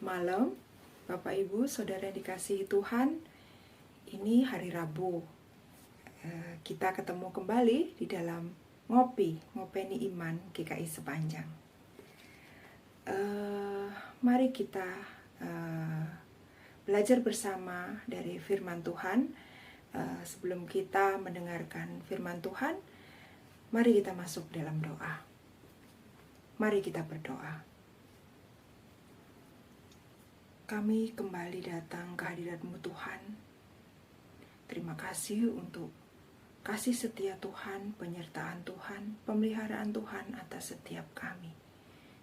malam, Bapak Ibu, Saudara yang dikasihi Tuhan. Ini hari Rabu. Kita ketemu kembali di dalam Ngopeni Iman GKI Sepanjang. Mari kita belajar bersama dari firman Tuhan. Sebelum kita mendengarkan firman Tuhan, mari kita masuk dalam doa. Mari kita berdoa. Kami kembali datang ke hadirat-Mu Tuhan. Terima kasih untuk kasih setia Tuhan, penyertaan Tuhan, pemeliharaan Tuhan atas setiap kami.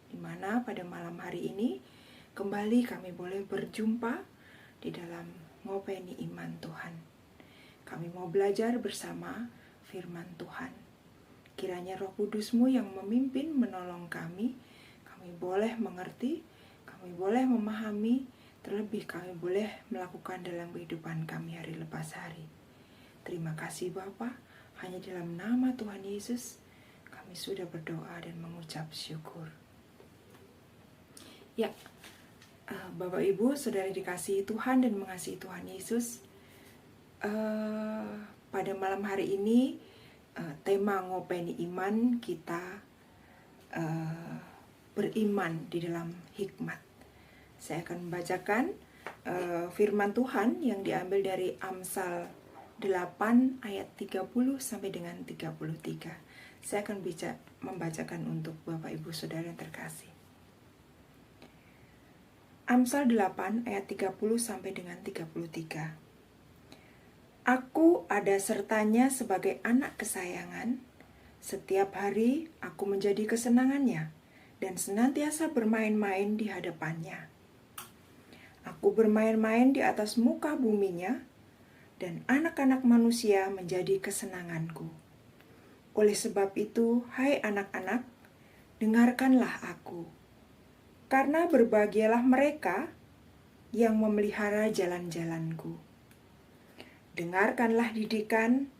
Di mana pada malam hari ini kembali kami boleh berjumpa di dalam Ngopeni Iman Tuhan. Kami mau belajar bersama firman Tuhan. Kiranya Roh Kudus-Mu yang memimpin, menolong kami boleh mengerti, kami boleh memahami, terlebih kami boleh melakukan dalam kehidupan kami hari lepas hari. Terima kasih Bapa, hanya dalam nama Tuhan Yesus kami sudah berdoa dan mengucap syukur. Ya, Bapak Ibu, Saudara dikasihi Tuhan dan mengasihi Tuhan Yesus. Pada malam hari ini tema Ngopeni Iman kita beriman di dalam hikmat. Saya akan membacakan firman Tuhan yang diambil dari Amsal 8 ayat 30 sampai dengan 33. Saya akan membacakan untuk Bapak Ibu Saudara yang terkasih. Amsal 8 ayat 30 sampai dengan 33. Aku ada sertanya sebagai anak kesayangan, setiap hari aku menjadi kesenangannya dan senantiasa bermain-main di hadapannya. Aku bermain-main di atas muka buminya, dan anak-anak manusia menjadi kesenanganku. Oleh sebab itu, hai anak-anak, dengarkanlah aku. Karena berbahagialah mereka yang memelihara jalan-jalanku. Dengarkanlah didikan,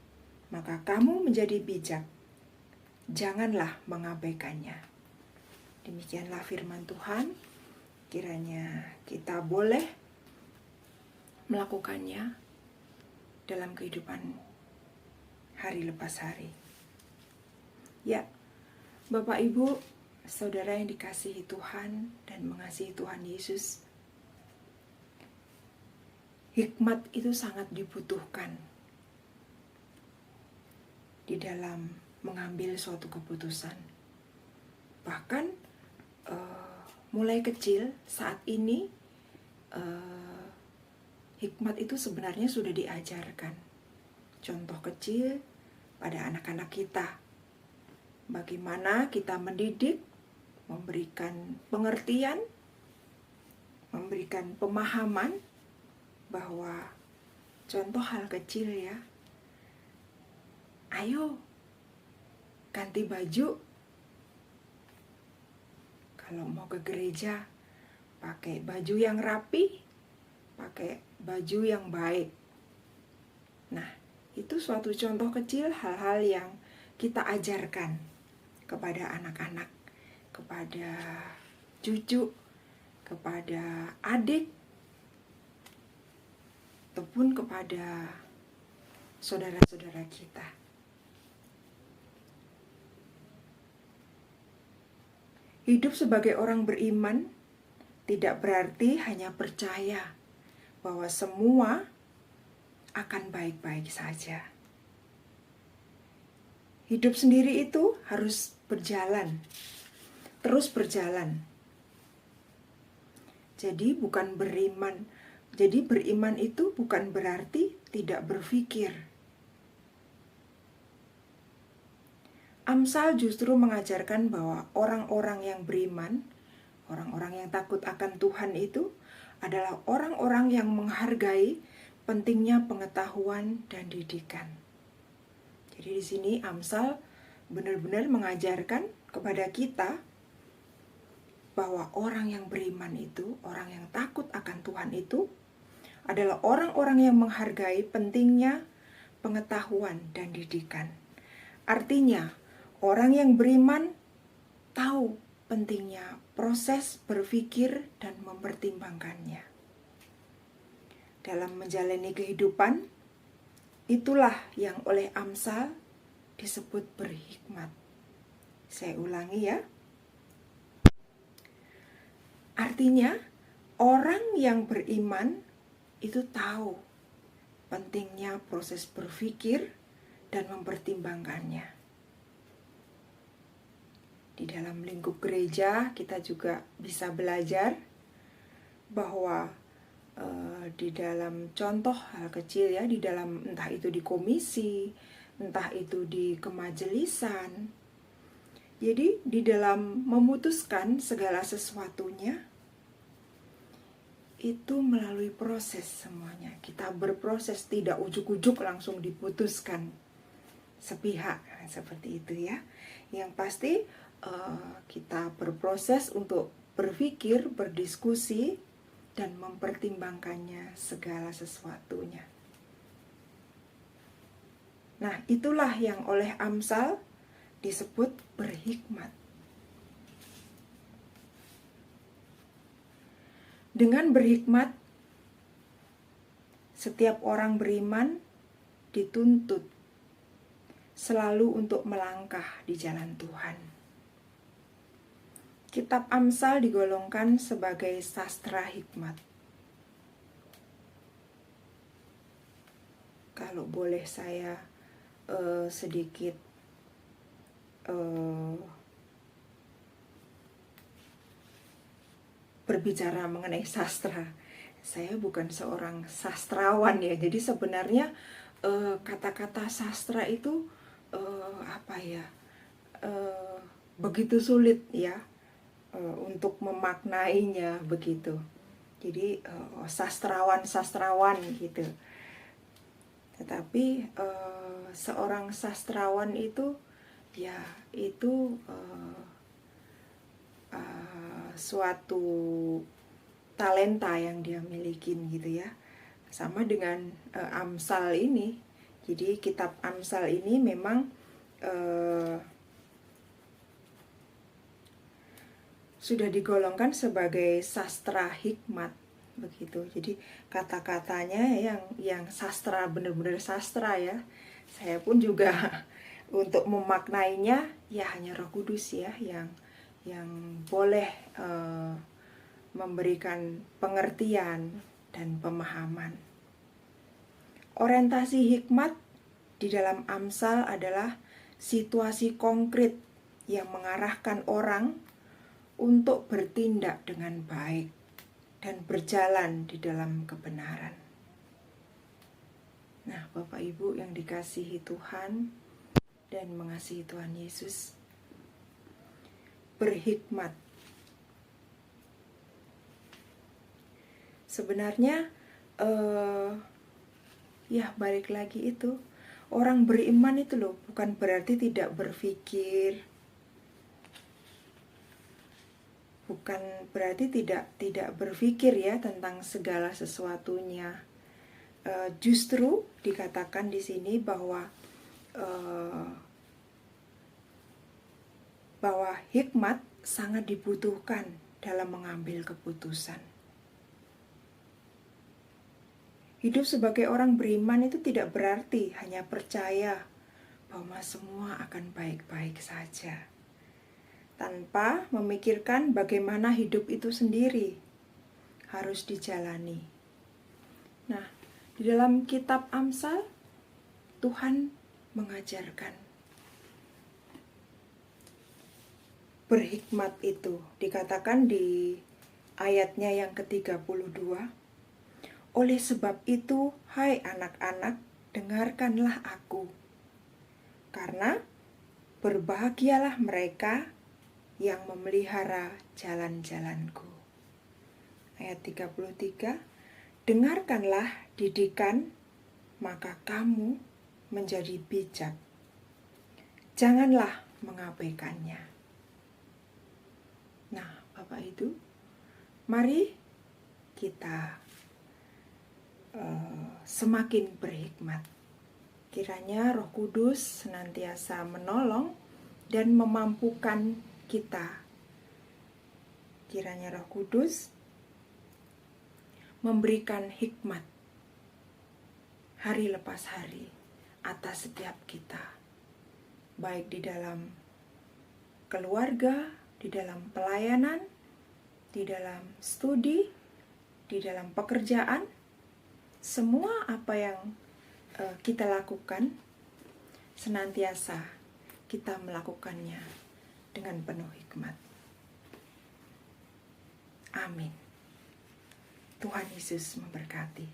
maka kamu menjadi bijak. Janganlah mengabaikannya. Demikianlah firman Tuhan. Kiranya kita boleh melakukannya dalam kehidupan hari lepas hari. Ya, Bapak Ibu, Saudara yang dikasihi Tuhan dan mengasihi Tuhan Yesus, hikmat itu sangat dibutuhkan di dalam mengambil suatu keputusan. Bahkan mulai kecil saat ini hikmat itu sebenarnya sudah diajarkan. Contoh kecil pada anak-anak kita. Bagaimana kita mendidik, memberikan pengertian, memberikan pemahaman bahwa contoh hal kecil ya. Ayo ganti baju. Kalau mau ke gereja, pakai baju yang rapi, pakai baju yang baik. Nah, itu suatu contoh kecil hal-hal yang kita ajarkan kepada anak-anak, kepada cucu, kepada adik, ataupun kepada saudara-saudara kita. Hidup sebagai orang beriman tidak berarti hanya percaya bahwa semua akan baik-baik saja. Hidup sendiri itu harus berjalan, terus berjalan. Jadi beriman itu bukan berarti tidak berpikir. Amsal justru mengajarkan bahwa orang-orang yang beriman, orang-orang yang takut akan Tuhan itu adalah orang-orang yang menghargai pentingnya pengetahuan dan didikan. Jadi di sini Amsal benar-benar mengajarkan kepada kita bahwa orang yang beriman itu, orang yang takut akan Tuhan itu adalah orang-orang yang menghargai pentingnya pengetahuan dan didikan. Artinya, orang yang beriman tahu pentingnya proses berpikir dan mempertimbangkannya. Dalam menjalani kehidupan, itulah yang oleh Amsal disebut berhikmat. Saya ulangi ya. Artinya, orang yang beriman itu tahu pentingnya proses berpikir dan mempertimbangkannya. Di dalam lingkup gereja kita juga bisa belajar bahwa di dalam contoh hal kecil ya, di dalam entah itu di komisi, entah itu di kemajelisan. Jadi di dalam memutuskan segala sesuatunya itu melalui proses semuanya. Kita berproses, tidak ujuk-ujuk langsung diputuskan sepihak seperti itu ya. Yang pasti kita berproses untuk berpikir, berdiskusi, dan mempertimbangkannya segala sesuatunya. Nah, itulah yang oleh Amsal disebut berhikmat. Dengan berhikmat, setiap orang beriman dituntut selalu untuk melangkah di jalan Tuhan. Kitab Amsal digolongkan sebagai sastra hikmat. Kalau boleh saya sedikit berbicara mengenai sastra. Saya bukan seorang sastrawan ya, jadi sebenarnya kata-kata sastra itu begitu sulit ya untuk memaknainya begitu. Jadi sastrawan gitu. Tetapi seorang sastrawan itu ya itu suatu talenta yang dia miliki gitu ya. Sama dengan Amsal ini. Jadi kitab Amsal ini memang sudah digolongkan sebagai sastra hikmat begitu. Jadi kata-katanya yang sastra, benar-benar sastra ya. Saya pun juga untuk memaknainya ya hanya Roh Kudus ya yang boleh memberikan pengertian dan pemahaman. Orientasi hikmat di dalam Amsal adalah situasi konkret yang mengarahkan orang untuk bertindak dengan baik dan berjalan di dalam kebenaran. Nah, Bapak Ibu yang dikasihi Tuhan dan mengasihi Tuhan Yesus, berhikmat. Sebenarnya ya balik lagi itu, orang beriman itu loh bukan berarti tidak berpikir, bukan berarti tidak berpikir ya tentang segala sesuatunya. Justru dikatakan di sini bahwa hikmat sangat dibutuhkan dalam mengambil keputusan. Hidup sebagai orang beriman itu tidak berarti hanya percaya bahwa semua akan baik-baik saja, tanpa memikirkan bagaimana hidup itu sendiri harus dijalani. Nah, di dalam kitab Amsal, Tuhan mengajarkan berhikmat itu. Dikatakan di ayatnya yang ke-32, oleh sebab itu, hai anak-anak, dengarkanlah aku, karena berbahagialah mereka yang memelihara jalan-jalanku. Ayat 33, dengarkanlah didikan, maka kamu menjadi bijak. Janganlah mengabaikannya. Nah, Bapak Ibu, mari kita semakin berhikmat. Kiranya Roh Kudus senantiasa menolong dan memampukan kita Kiranya Roh Kudus memberikan hikmat hari lepas hari atas setiap kita, baik di dalam keluarga, di dalam pelayanan, di dalam studi, di dalam pekerjaan. Semua apa yang kita lakukan, senantiasa kita melakukannya dengan penuh hikmat. Amin. Tuhan Yesus memberkati.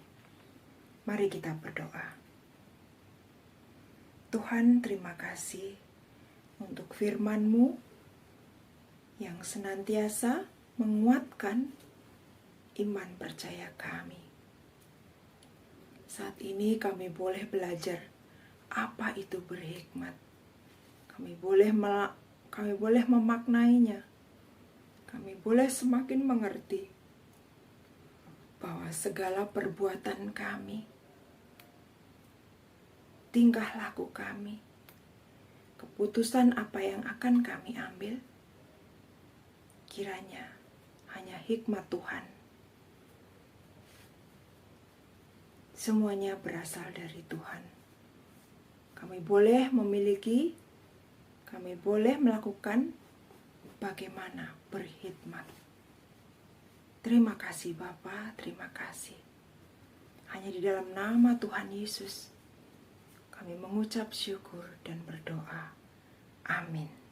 Mari kita berdoa. Tuhan, terima kasih untuk firman-Mu yang senantiasa menguatkan iman percaya kami. Saat ini kami boleh belajar apa itu berhikmat. Kami boleh memaknainya. Kami boleh semakin mengerti bahwa segala perbuatan kami, tingkah laku kami, keputusan apa yang akan kami ambil, kiranya hanya hikmat Tuhan. Semuanya berasal dari Tuhan. Kami boleh memiliki, kami boleh melakukan bagaimana berhikmat. Terima kasih Bapa, terima kasih. Hanya di dalam nama Tuhan Yesus kami mengucap syukur dan berdoa. Amin.